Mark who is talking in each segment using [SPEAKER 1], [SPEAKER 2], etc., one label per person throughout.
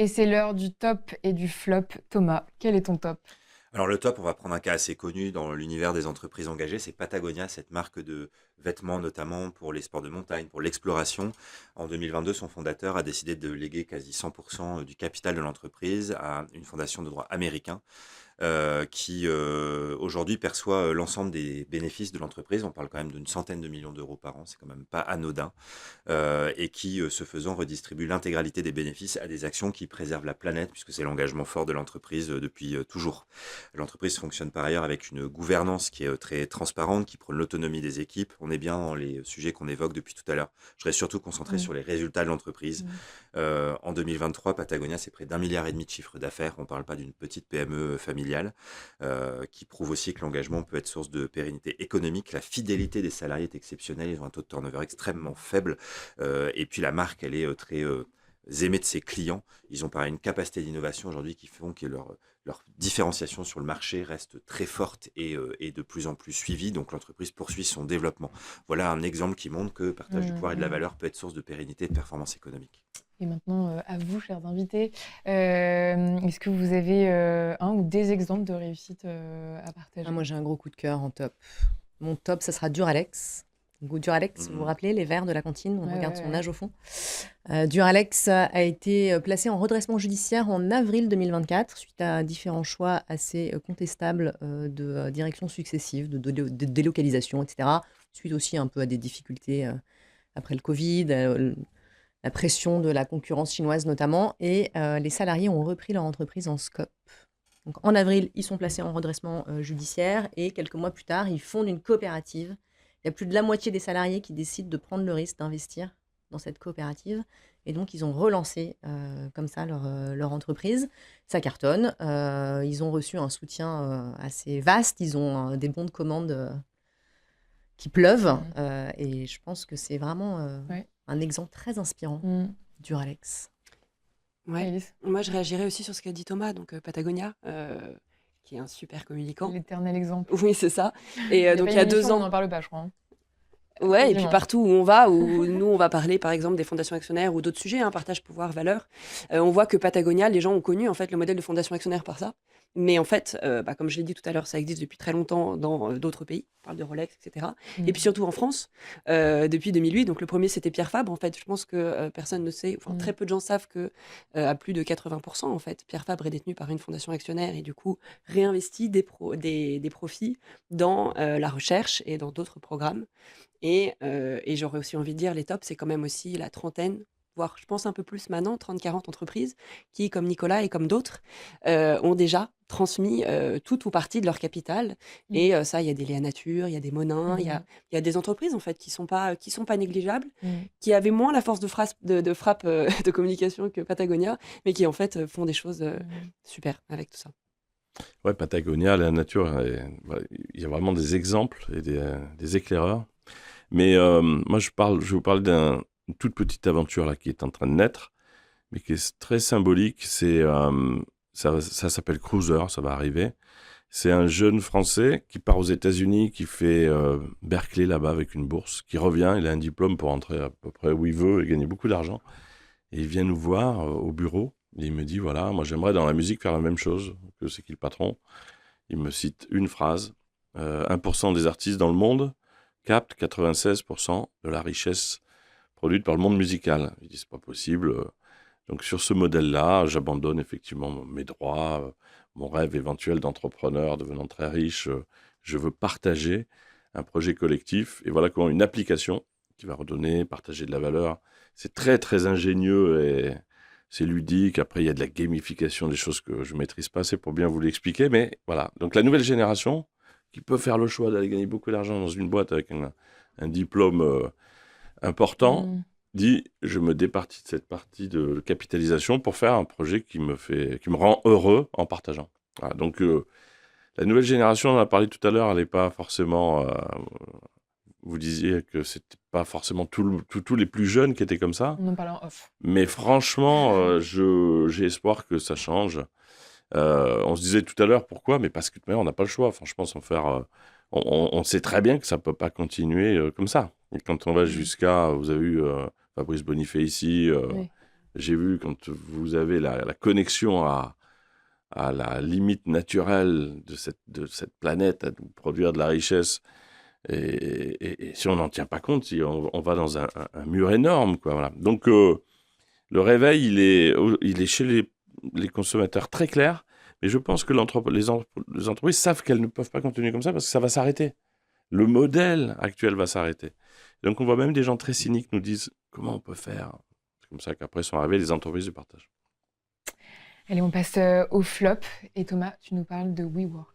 [SPEAKER 1] Et c'est l'heure du top et du flop. Thomas, quel est ton top?
[SPEAKER 2] Alors le top, on va prendre un cas assez connu dans l'univers des entreprises engagées, c'est Patagonia, cette marque de vêtements notamment pour les sports de montagne, pour l'exploration. En 2022, son fondateur a décidé de léguer quasi 100% du capital de l'entreprise à une fondation de droit américain qui aujourd'hui perçoit l'ensemble des bénéfices de l'entreprise. On parle quand même d'une centaine de millions d'euros par an, c'est quand même pas anodin. Et qui, ce faisant, redistribue l'intégralité des bénéfices à des actions qui préservent la planète, puisque c'est l'engagement fort de l'entreprise depuis toujours. L'entreprise fonctionne par ailleurs avec une gouvernance qui est très transparente, qui prône l'autonomie des équipes. On est bien dans les sujets qu'on évoque depuis tout à l'heure. Je serais surtout concentré
[SPEAKER 1] Mm.
[SPEAKER 2] sur les résultats de l'entreprise.
[SPEAKER 1] Mm.
[SPEAKER 2] En 2023, Patagonia, c'est près d'1,5 milliard de chiffre d'affaires. On ne parle pas d'une petite PME familiale, qui prouve aussi que l'engagement peut être source de pérennité économique. La fidélité des salariés est exceptionnelle. Ils ont un taux de turnover extrêmement faible. Et puis la marque, elle est très aimée de ses clients. Ils ont pareil une capacité d'innovation aujourd'hui qui font que leur différenciation sur le marché reste très forte et de plus en plus suivie. Donc l'entreprise poursuit son développement. Voilà un exemple qui montre que partage du
[SPEAKER 1] Mm.
[SPEAKER 2] pouvoir et de la
[SPEAKER 1] Mm.
[SPEAKER 2] valeur peut être source de pérennité et de performance économique.
[SPEAKER 1] Et maintenant, à vous, chers invités, est-ce que vous avez un ou des exemples de réussite à
[SPEAKER 3] Ah,
[SPEAKER 1] partager?
[SPEAKER 3] moi, j'ai un gros coup de cœur en top. Mon top, ça sera Duralex. Donc, Duralex, vous vous
[SPEAKER 2] Mhm.
[SPEAKER 3] rappelez, les verres de la cantine, on
[SPEAKER 1] Ouais,
[SPEAKER 3] regarde
[SPEAKER 1] ouais,
[SPEAKER 3] son
[SPEAKER 1] ouais.
[SPEAKER 3] âge au fond. Duralex a été placé en redressement judiciaire en avril 2024 suite à différents choix assez contestables de directions successives, de délocalisation, etc. Suite aussi un peu à des difficultés après le Covid, la pression de la concurrence chinoise notamment. Et les salariés ont repris leur entreprise en scope. Donc, en avril, ils sont placés en redressement judiciaire et quelques mois plus tard, ils fondent une coopérative. Il y a plus de la moitié des salariés qui décident de prendre le risque d'investir dans cette coopérative. Et donc, ils ont relancé comme ça leur entreprise. Ça cartonne. Ils ont reçu un soutien assez vaste. Ils ont des bons de commande qui pleuvent.
[SPEAKER 1] Mm.
[SPEAKER 3] Et je pense que c'est vraiment
[SPEAKER 1] Ouais.
[SPEAKER 3] un exemple très inspirant
[SPEAKER 1] Mm.
[SPEAKER 3] Duralex.
[SPEAKER 4] Ouais.
[SPEAKER 1] Élise,
[SPEAKER 4] Moi, je réagirais aussi sur ce qu'a dit Thomas, donc Patagonia, qui est un super communicant.
[SPEAKER 1] l'éternel exemple.
[SPEAKER 4] Oui, c'est ça.
[SPEAKER 1] Il
[SPEAKER 4] Et
[SPEAKER 1] n'y a
[SPEAKER 4] donc,
[SPEAKER 1] pas
[SPEAKER 4] il
[SPEAKER 1] une
[SPEAKER 4] y a deux
[SPEAKER 1] émission où on
[SPEAKER 4] ans.
[SPEAKER 1] n'en parle pas, je crois, hein.
[SPEAKER 4] Ouais, et puis
[SPEAKER 1] Quasiment.
[SPEAKER 4] partout où on va, où nous, on va parler, par exemple, des fondations actionnaires ou d'autres sujets, hein, partage, pouvoir, valeur. On voit que Patagonia, les gens ont connu, en fait, le modèle de fondation actionnaire par ça. Mais en fait, comme je l'ai dit tout à l'heure, ça existe depuis très longtemps dans d'autres pays. On parle de Rolex, etc.
[SPEAKER 1] Mm.
[SPEAKER 4] Et puis surtout en France, depuis 2008. Donc le premier, c'était Pierre Fabre. En fait, je pense que personne ne sait, enfin très peu de gens savent que à plus de 80%, en fait, Pierre Fabre est détenu par une fondation actionnaire et du coup réinvestit des profits dans la recherche et dans d'autres programmes. Et j'aurais aussi envie de dire, les tops, c'est quand même aussi la trentaine, voire je pense un peu plus maintenant, 30-40 entreprises qui, comme Nicolas et comme d'autres, ont déjà transmis tout ou partie de leur capital.
[SPEAKER 1] Mm.
[SPEAKER 4] Et ça, il y a des Léa Nature, il y a des Monin,
[SPEAKER 1] Mm.
[SPEAKER 4] il y a des entreprises en fait qui sont pas négligeables,
[SPEAKER 1] Mm.
[SPEAKER 4] qui avaient moins la force de frappe de communication que Patagonia, mais qui en fait font des choses
[SPEAKER 1] Mm.
[SPEAKER 4] super avec tout ça.
[SPEAKER 5] Ouais, Patagonia, la nature, voilà, il y a vraiment des exemples et des éclaireurs. Mais moi, je vais vous parler d'une toute petite aventure là, qui est en train de naître, mais qui est très symbolique. Ça s'appelle Cruiser, ça va arriver. C'est un jeune Français qui part aux États-Unis, qui fait Berkeley là-bas avec une bourse, qui revient, il a un diplôme pour entrer à peu près où il veut et gagner beaucoup d'argent. Et il vient nous voir au bureau, et il me dit, voilà, moi j'aimerais dans la musique faire la même chose que c'est qui le patron. Il me cite une phrase, 1% des artistes dans le monde captent 96% de la richesse produite par le monde musical. Il dit, c'est pas possible. Donc sur ce modèle-là, j'abandonne effectivement mes droits, mon rêve éventuel d'entrepreneur devenant très riche. Je veux partager un projet collectif. Et voilà comment une application qui va redonner, partager de la valeur. C'est très, très ingénieux et c'est ludique. Après, il y a de la gamification, des choses que je ne maîtrise pas assez pour bien vous l'expliquer. Mais voilà. Donc la nouvelle génération qui peut faire le choix d'aller gagner beaucoup d'argent dans une boîte avec un diplôme important,
[SPEAKER 1] Mm.
[SPEAKER 5] dit je me départis de cette partie de capitalisation pour faire un projet qui me rend heureux en partageant. Voilà, donc la nouvelle génération, on en a parlé tout à l'heure, elle n'est pas forcément. Vous disiez que c'était pas forcément tous les plus jeunes qui étaient comme ça,
[SPEAKER 1] On en parle en off.
[SPEAKER 5] mais franchement, j'ai espoir que ça change. On se disait tout à l'heure pourquoi, mais parce que de toute manière, on n'a pas le choix. Franchement, sans faire, on sait très bien que ça peut pas continuer comme ça. Et quand on va jusqu'à, vous avez eu Fabrice Bonifay ici,
[SPEAKER 1] Oui.
[SPEAKER 5] J'ai vu quand vous avez la connexion à la limite naturelle de cette planète, à nous produire de la richesse, et si on n'en tient pas compte, si on va dans un mur énorme, quoi, voilà. Donc, le réveil, il est chez les consommateurs très clair, mais je pense que les entreprises savent qu'elles ne peuvent pas continuer comme ça parce que ça va s'arrêter. Le modèle actuel va s'arrêter. Donc, on voit même des gens très cyniques nous disent comment on peut faire. C'est comme ça qu'après sont arrivées les entreprises du partage.
[SPEAKER 1] Allez, on passe au flop. Et Thomas, tu nous parles de WeWork.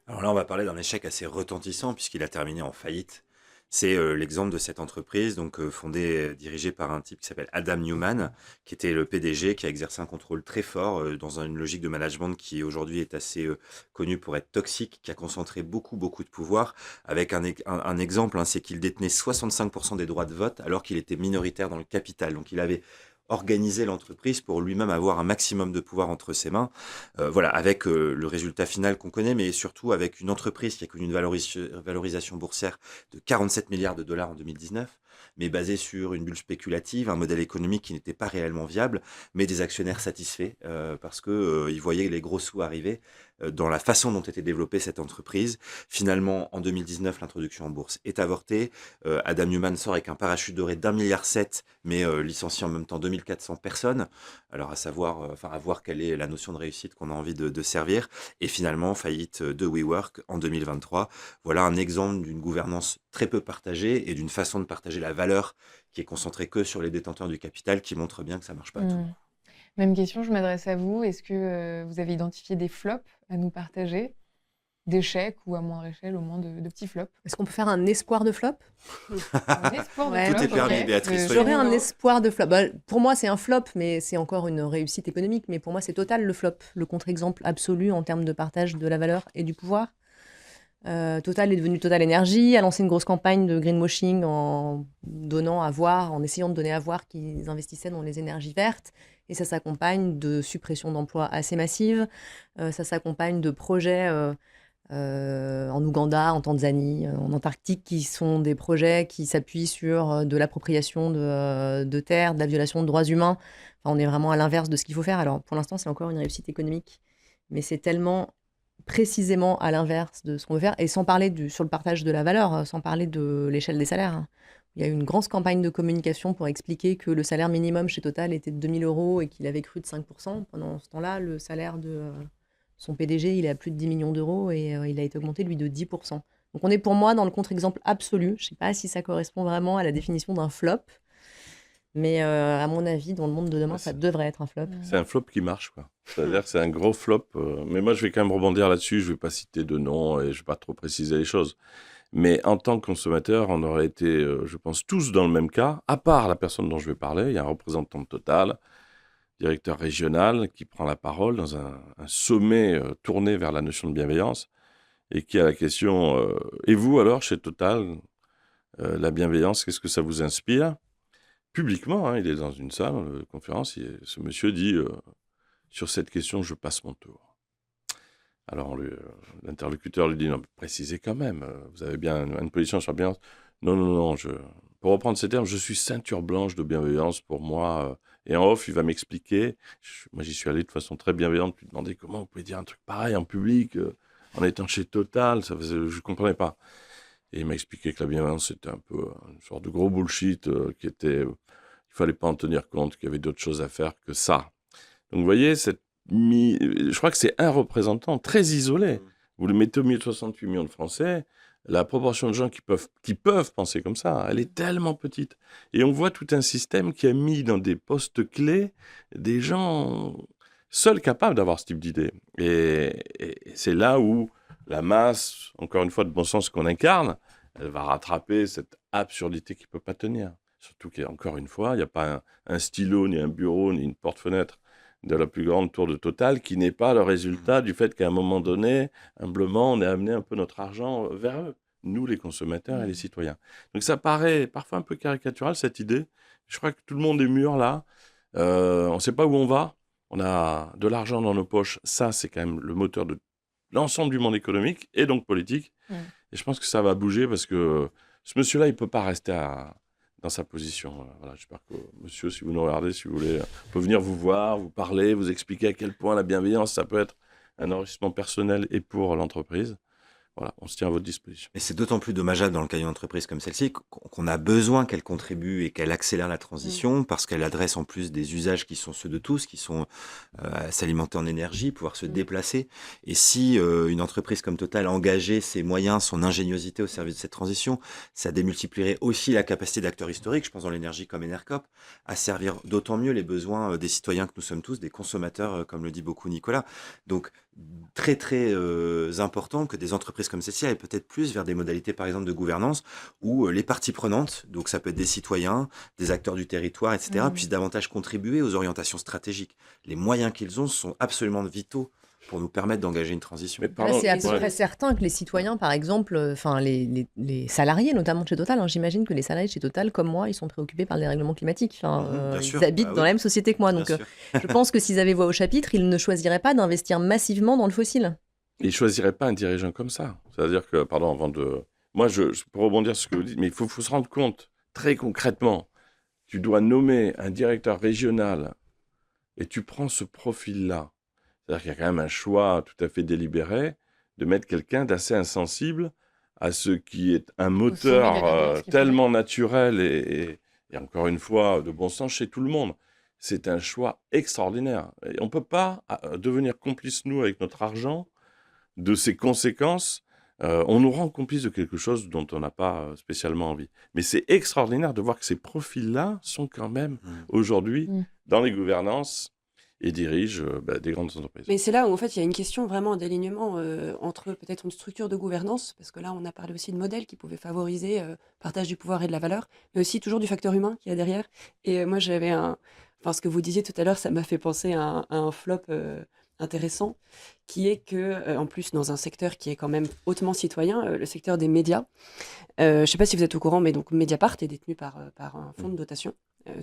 [SPEAKER 2] Alors là, on va parler d'un échec assez retentissant puisqu'il a terminé en faillite. C'est l'exemple de cette entreprise, donc fondée, dirigée par un type qui s'appelle Adam Newman, qui était le PDG, qui a exercé un contrôle très fort dans une logique de management qui aujourd'hui est assez connue pour être toxique, qui a concentré beaucoup de pouvoir. Avec un exemple, hein, c'est qu'il détenait 65% des droits de vote alors qu'il était minoritaire dans le capital. Donc il avait organisé l'entreprise pour lui-même avoir un maximum de pouvoir entre ses mains. Voilà, avec le résultat final qu'on connaît, mais surtout avec une entreprise qui a connu une valorisation boursière de 47 milliards de dollars en 2019, mais basée sur une bulle spéculative, un modèle économique qui n'était pas réellement viable, mais des actionnaires satisfaits parce qu'ils voyaient les gros sous arriver dans la façon dont était développée cette entreprise. Finalement, en 2019, l'introduction en bourse est avortée. Adam Newman sort avec un parachute doré d'1,7 milliard, mais licencie en même temps 2400 personnes. Alors, à voir quelle est la notion de réussite qu'on a envie de servir. Et finalement, faillite de WeWork en 2023. Voilà un exemple d'une gouvernance très peu partagée et d'une façon de partager la valeur qui est concentrée que sur les détenteurs du capital qui montre bien que ça marche pas à tout.
[SPEAKER 1] Même question, je m'adresse à vous. Est-ce que vous avez identifié des flops à nous partager? D'échecs ou à moindre échelle, au moins de petits flops?
[SPEAKER 3] Est-ce qu'on peut faire un espoir de flop?
[SPEAKER 1] Un espoir de
[SPEAKER 3] Ouais.
[SPEAKER 1] flop,
[SPEAKER 2] Tout est permis,
[SPEAKER 1] ok.
[SPEAKER 2] Béatrice, soyez
[SPEAKER 3] J'aurais un
[SPEAKER 2] libre.
[SPEAKER 3] espoir de flop. Bah, pour moi, c'est un flop, mais c'est encore une réussite économique. Mais pour moi, c'est Total le flop, le contre-exemple absolu en termes de partage de la valeur et du pouvoir. Total est devenu Total Energy, a lancé une grosse campagne de greenwashing en essayant de donner à voir qu'ils investissaient dans les énergies vertes. Et ça s'accompagne de suppression d'emplois assez massive. Ça s'accompagne de projets en Ouganda, en Tanzanie, en Antarctique, qui sont des projets qui s'appuient sur de l'appropriation de terres, de la violation de droits humains. Enfin, on est vraiment à l'inverse de ce qu'il faut faire. Alors, pour l'instant, c'est encore une réussite économique, mais c'est tellement précisément à l'inverse de ce qu'on veut faire, et sans parler sur le partage de la valeur, sans parler de l'échelle des salaires, hein. Il y a eu une grosse campagne de communication pour expliquer que le salaire minimum chez Total était de 2 000 € et qu'il avait cru de 5%. Pendant ce temps-là, le salaire de son PDG, il est à plus de 10 millions d'euros et il a été augmenté, lui, de 10%. Donc on est pour moi dans le contre-exemple absolu. Je ne sais pas si ça correspond vraiment à la définition d'un flop, mais à mon avis, dans le monde de demain, ça devrait être un flop.
[SPEAKER 5] C'est un flop qui marche, quoi. C'est-à-dire que c'est un gros flop. Mais moi, je vais quand même rebondir là-dessus. Je ne vais pas citer de nom et je ne vais pas trop préciser les choses. Mais en tant que consommateur, on aurait été, je pense, tous dans le même cas, à part la personne dont je vais parler. Il y a un représentant de Total, directeur régional, qui prend la parole dans un sommet tourné vers la notion de bienveillance et qui a la question et vous, alors, chez Total, la bienveillance, qu'est-ce que ça vous inspire ? Publiquement, hein, il est dans une salle de conférence, ce monsieur dit sur cette question, je passe mon tour. Alors l'interlocuteur lui dit non, précisez quand même, vous avez bien une position sur la bienveillance. Non, pour reprendre ces termes, je suis ceinture blanche de bienveillance pour moi. Et en off, il va m'expliquer. Moi, j'y suis allé de façon très bienveillante, lui demander comment vous pouvez dire un truc pareil en public, en étant chez Total, je ne comprenais pas. Et il m'a expliqué que la bienveillance, c'était un peu une sorte de gros bullshit il fallait pas en tenir compte, qu'il y avait d'autres choses à faire que ça. Donc, vous voyez, je crois que c'est un représentant très isolé. Vous le mettez au milieu de 68 millions de Français, la proportion de gens qui peuvent penser comme ça, elle est tellement petite. Et on voit tout un système qui a mis dans des postes clés des gens seuls capables d'avoir ce type d'idée. Et c'est là où la masse, encore une fois, de bon sens qu'on incarne, elle va rattraper cette absurdité qui ne peut pas tenir. Surtout qu'encore une fois, il n'y a pas un stylo, ni un bureau, ni une porte-fenêtre de la plus grande tour de Total qui n'est pas le résultat du fait qu'à un moment donné, humblement, on ait amené un peu notre argent vers eux, nous les consommateurs et les citoyens. Donc ça paraît parfois un peu caricatural, cette idée. Je crois que tout le monde est mûr là. On ne sait pas où on va. On a de l'argent dans nos poches. Ça, c'est quand même le moteur de l'ensemble du monde économique et donc politique. Et je pense que ça va bouger parce que ce monsieur-là, il ne peut pas rester dans sa position. Voilà, j'espère que monsieur, si vous nous regardez, si vous voulez, on peut venir vous voir, vous parler, vous expliquer à quel point la bienveillance, ça peut être un enrichissement personnel et pour l'entreprise. Voilà, on se tient à votre disposition.
[SPEAKER 2] Et c'est d'autant plus dommageable dans le cas d'une entreprise comme celle-ci qu'on a besoin qu'elle contribue et qu'elle accélère la transition parce qu'elle adresse en plus des usages qui sont ceux de tous, qui sont s'alimenter en énergie, pouvoir se déplacer. Et si une entreprise comme Total engageait ses moyens, son ingéniosité au service de cette transition, ça démultiplierait aussi la capacité d'acteurs historiques, je pense dans l'énergie comme Enercop, à servir d'autant mieux les besoins des citoyens que nous sommes tous, des consommateurs, comme le dit beaucoup Nicolas. Donc, très très important que des entreprises comme celle-ci aillent peut-être plus vers des modalités par exemple de gouvernance où les parties prenantes, donc ça peut être des citoyens, des acteurs du territoire, etc., puissent davantage contribuer aux orientations stratégiques. Les moyens qu'ils ont sont absolument vitaux pour nous permettre d'engager une transition.
[SPEAKER 3] Là, c'est à peu près certain que les citoyens, par exemple, les salariés, notamment chez Total, j'imagine que les salariés chez Total, comme moi, ils sont préoccupés par le dérèglement climatique. Ils habitent dans la même société que moi. Donc, je pense que s'ils avaient voix au chapitre, ils ne choisiraient pas d'investir massivement dans le fossile.
[SPEAKER 5] Ils ne choisiraient pas un dirigeant comme ça. C'est-à-dire que, pardon, avant de... Moi, je peux rebondir sur ce que vous dites, mais il faut se rendre compte, très concrètement, tu dois nommer un directeur régional et tu prends ce profil-là. C'est-à-dire qu'il y a quand même un choix tout à fait délibéré de mettre quelqu'un d'assez insensible à ce qui est un moteur tellement naturel et encore une fois de bon sens chez tout le monde. C'est un choix extraordinaire. Et on ne peut pas devenir complice, nous, avec notre argent, de ses conséquences. On nous rend complices de quelque chose dont on n'a pas spécialement envie. Mais c'est extraordinaire de voir que ces profils-là sont quand même aujourd'hui dans les gouvernances et dirigent des grandes entreprises.
[SPEAKER 4] Mais c'est là où en fait il y a une question vraiment d'alignement entre peut-être une structure de gouvernance, parce que là on a parlé aussi de modèles qui pouvaient favoriser partage du pouvoir et de la valeur, mais aussi toujours du facteur humain qu'il y a derrière. Et moi j'avais ce que vous disiez tout à l'heure, ça m'a fait penser à un flop intéressant, qui est que, en plus, dans un secteur qui est quand même hautement citoyen, le secteur des médias. Je ne sais pas si vous êtes au courant, mais donc Mediapart est détenu par un fonds de dotation.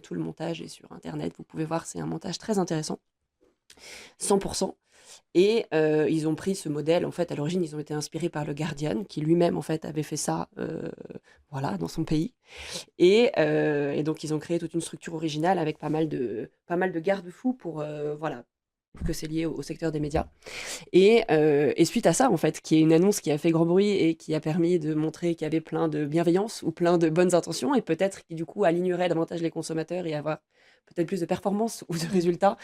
[SPEAKER 4] Tout le montage est sur Internet, vous pouvez voir, c'est un montage très intéressant. 100%. Et ils ont pris ce modèle, en fait, à l'origine, ils ont été inspirés par le Guardian, qui lui-même, en fait, avait fait ça, dans son pays. Et donc, ils ont créé toute une structure originale avec pas mal de garde-fous pour, que c'est lié au secteur des médias. Et suite à ça, en fait, qui est une annonce qui a fait grand bruit et qui a permis de montrer qu'il y avait plein de bienveillance ou plein de bonnes intentions, et peut-être qui, du coup, alignerait davantage les consommateurs et avoir peut-être plus de performance ou de résultats.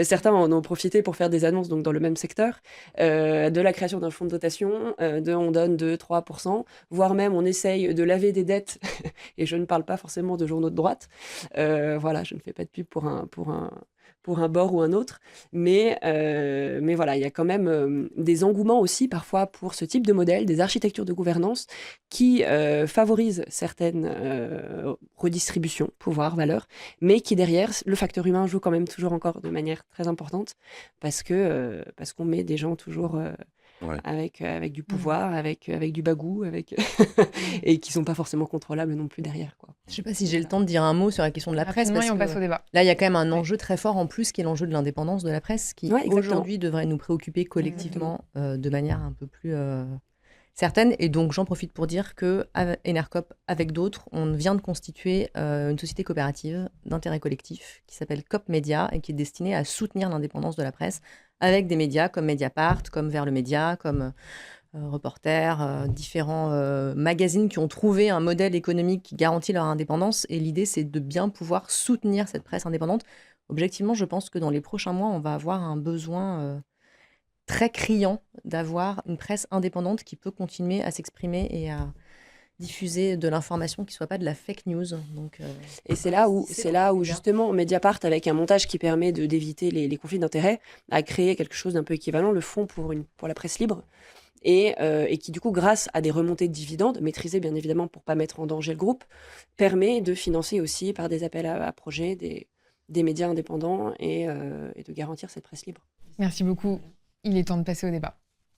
[SPEAKER 4] Certains en ont profité pour faire des annonces donc, dans le même secteur, de la création d'un fonds de dotation, on donne 2-3%, voire même on essaye de laver des dettes, et je ne parle pas forcément de journaux de droite. Je ne fais pas de pub pour un bord ou un autre, mais voilà, il y a quand même des engouements aussi parfois pour ce type de modèle, des architectures de gouvernance qui favorisent certaines redistributions, pouvoir, valeurs, mais qui derrière, le facteur humain joue quand même toujours encore de manière très importante parce qu'on met des gens toujours avec du pouvoir, avec du bagou, et qui sont pas forcément contrôlables non plus derrière, quoi.
[SPEAKER 3] Je sais pas si j'ai le temps de dire un mot sur la question de la presse.
[SPEAKER 1] Parce on passe au débat.
[SPEAKER 3] Là, il y a quand même un enjeu très fort en plus, qui est l'enjeu de l'indépendance de la presse, qui aujourd'hui devrait nous préoccuper collectivement de manière un peu plus certaine. Et donc, j'en profite pour dire que Enercop, avec d'autres, on vient de constituer une société coopérative d'intérêt collectif qui s'appelle COP Média et qui est destinée à soutenir l'indépendance de la presse avec des médias comme Mediapart, comme Vers le Média, comme Reporter, différents magazines qui ont trouvé un modèle économique qui garantit leur indépendance. Et l'idée, c'est de bien pouvoir soutenir cette presse indépendante. Objectivement, je pense que dans les prochains mois, on va avoir un besoin très criant d'avoir une presse indépendante qui peut continuer à s'exprimer et à diffuser de l'information qui ne soit pas de la fake news. Donc,
[SPEAKER 4] et c'est là où justement Mediapart, avec un montage qui permet d'éviter les conflits d'intérêts, a créé quelque chose d'un peu équivalent, le fonds pour la presse libre, et qui du coup, grâce à des remontées de dividendes, maîtrisées bien évidemment pour ne pas mettre en danger le groupe, permet de financer aussi par des appels à projets des médias indépendants et de garantir cette presse libre.
[SPEAKER 1] Merci beaucoup. Il est temps de passer au débat.